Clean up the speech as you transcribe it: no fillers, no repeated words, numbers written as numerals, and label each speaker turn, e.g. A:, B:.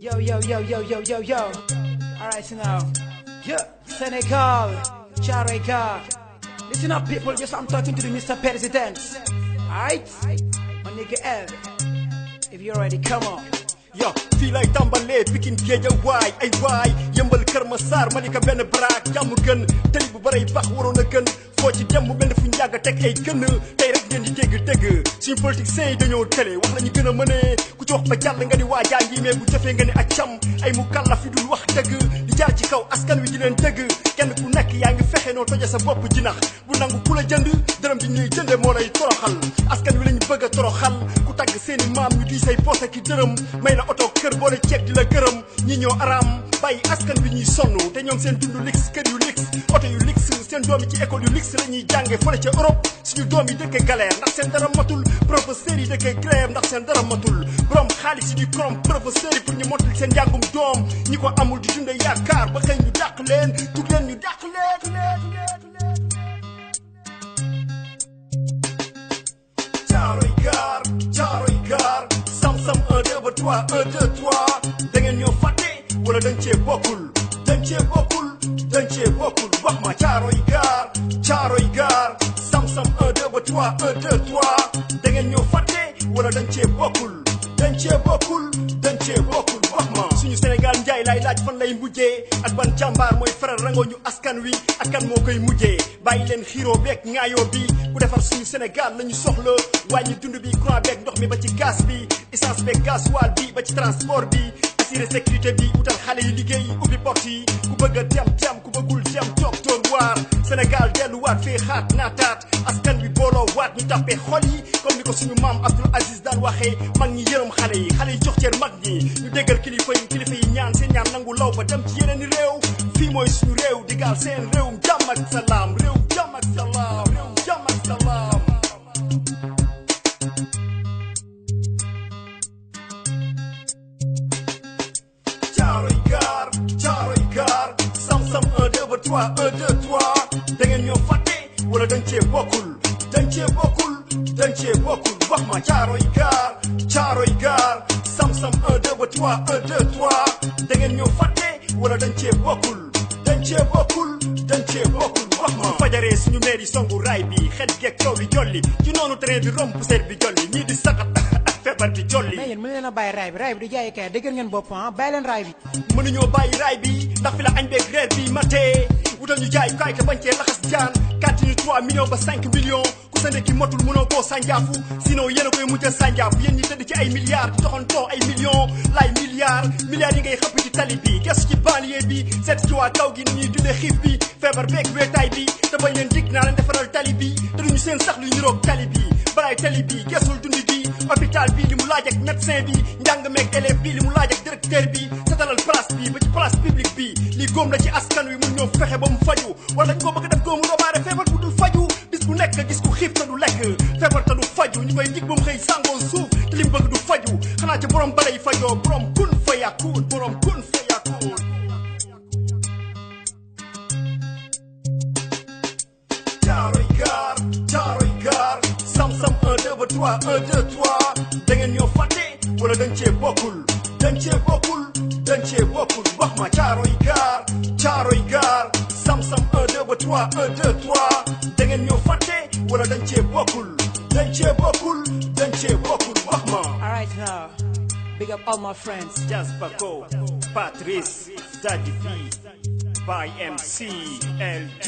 A: Yo, yo, yo, yo, yo, yo, yo. Alright, so now. Yo, Senegal, Charika. Listen up, people. Just I'm talking to the Mr. President. Alright? My nigga L. If you're ready, come on.
B: Yo, fii lay tàmbalee Pikine Guédiawaye ay waay yëmbal Kër Massar Malika benn baraak jàmm gën tali bu baray baax waroon a gën foo ci dem mu mel ne fu ñu yàgg teg ay gën tey rek ngeen di dégg suñu politiciens yi dañoo télé wax la ñu gën a mënee ku ci wax ba jàll nga ni waajaa ngi mais bu jëfee nga ni accam ay mu kàlla fi dul wax dëgg di jaar ci kaw askan wi di leen dëgg kenn ku nekk yaa ngi fexe noo toje sa bopp jinax bu nangu ku la jënd dërëm bi ñuy jënde moo lay toroxal askan wi lañu bëgg a toroxal ku tagg seeni maam ñu di say poos ak i dërëm may la oto kër boole ceeb di la gërëm ñi ñoo araam bàyyi askan bi ñuy sonn te ñoom seen dundu lix kër yu lix oto yu lix seen doom yi ci école yu lix la ñuy jànge fële ca Europe suñu doom yi dëkkee galère ndax seen dara matul professeurs yi dëkkee grève ndax seen dara matul borom xaalis yi di korom professeurs yi pour ñu motul seen njàngum doom ñi ko amul di dunde yaakaar ba xëy ñu dàq leen tug leen ñu dàq leen Caaroy gaar sam-sam 1 2 ba 3 1 2 3 da ngeen ñoo fàtte wala dañ cee bokkul wax ma Caaroy gaar sam-sam 1 2 ba 3 1 2 3 da ngeen ñoo fàtte wala dañ cee bokkul wax ma suñu Sénégal njaay laay laaj fan lay mujjee ak ban jàmbaar mooy faral rangoo ñu askan wi ak kan moo koy mujjee bàyyi leen xiiroo beeg ŋaayoo bi ku defar suñu Sénégal lañu soxla wàññi dund bi courant beeg ndox mi ba ci gaz bi essence beeg gasoil bi ba ci transport bi assurer sécurité bi utal xale yi liggéey ubbi porte yi ku bëgg a dem ku bëggul dem toog waar Sénégal delluwaat fee xaat naataat askan wi booloo waat ñu tàppee xol yi comme ni ko suñu maam Abdoul Aziz daan waxee mag ñi yërëm xale yi jox cër mag ñi ñu déggal kilifa yi ñaan seen ñaan nangu law ba dem ci yeneen i réew fii mooy suñu réew digal seen réewum jàmm ak salaam Caaroy gaar sam-sam 1 2 ba 3 1 2 3 da ngeen ñoo fàtte wala dañ cee bokkul wax ma Caaroy gaar sam-sam 1 2 ba 3 1 2 3 da ngeen ñoo fàtte wala dañ cee bokkul wax ma fajaree suñu meer yi songu raay bi xet geeg coow bi jolli ci noonu train bi romb poussière bi jolli ñii di saxat feebar bi jolli
A: mais yéen mën leen a bàyyi raay bi di jaay kay dëgër ngeen bopp bàyyi leen raay bi
B: mënuñoo bàyyi raay bi ndax fi la añ beeg reer bi matee wutal ñu jaay kaay te bañ cee laxas jaan kàttini 3 millions ba 5 millions ku sa ndekki motul mënoo koo sànjaafu sinon yéen a koy mujj a sànjaafu yéen ñi tëdd ci ay milliards di doxantoo ay millions laay milliards yi ngay xëpp ci tali bi gesu ci banlieue bi seet ci waa kaw gi ni ñuy dundee xiif bi feebar beeg weetaay bi te bañ leen dig naa leen defaral tali bi te duñu seen sax lu niroog tali bi balaay tali bi gesul dund gi hôpital bi li mu laaj ak médecin bi njàng meeg élève bi li mu laaj ak directeur bi setalal place bi ba ci place publique bi li góom la ci askan wi mun ñoo fexe ba mu faju wala dañ ko bëgg def góomu robaare feebar bu dul faju bis bu nekk gis ku xiif te du lekk feebar te du faju ñu koy dig ba mu xëy sàngoo suuf te li mu bëgg du faju xanaa ci borom balay fajoo borom kun fa yàkkuun Caaroy gaar sam-sam 1 2 ba 3 1 2 3 da ngeen ñoo fàtte wala dañ cee bokkul wax ma Caaroy gaar sam-sam 1 2 ba 3 1 2 3 da ngeen ñoo fàtte wala dañ cee bokkul wax ma.
A: Alright now, big up all my friends.
B: Jazz Paco, Patrice, Daddy V, by MC LG.